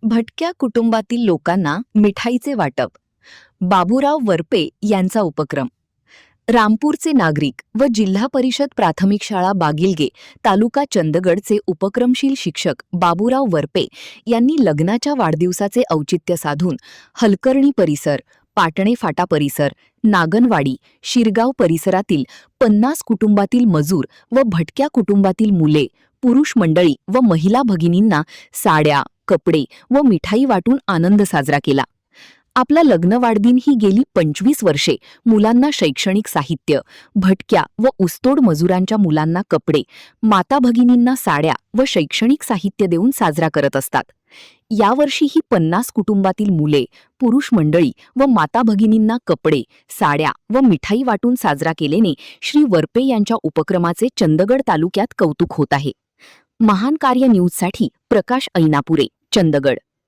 भटक्या कुटुंबातील लोकांना मिठाईचे वाटप. बाबूराव वरपे यांचा उपक्रम. रामपूरचे नागरिक व जिल्हा परिषद प्राथमिक शाळा बागिलगे, तालुका चंदगडचे उपक्रमशील शिक्षक बाबूराव वरपे यांनी लग्नाच्या वाढदिवसाचे औचित्य साधून हलकर्णी परिसर, पाटणे फाटा परिसर, नागनवाडी, शिरगाव परिसरातील 50 कुटुंबातील मजूर व भटक्या कुटुंबातील मुले, पुरुष मंडळी व महिला भगिनींना साड्या, कपडे व मिठाई वाटून आनंद साजरा केला. आपला लग्न वाढदिन ही गेली 25 वर्षे मुलांना शैक्षणिक साहित्य, भटक्या व ऊसतोड मजुरांच्या मुलांना कपडे, माता भगिनींना साड्या व शैक्षणिक साहित्य देऊन साजरा करत असतात. यावर्षी ही 50 कुटुंबातील मुले, पुरुष मंडळी व माता भगिनींना कपडे, साड्या व मिठाई वाटून साजरा केल्याने श्री वरपे यांच्या उपक्रमाचे चंदगड तालुक्यात कौतुक होत आहे. महान कार्य न्यूजसाठी प्रकाश ऐनापुरे, चंदगड.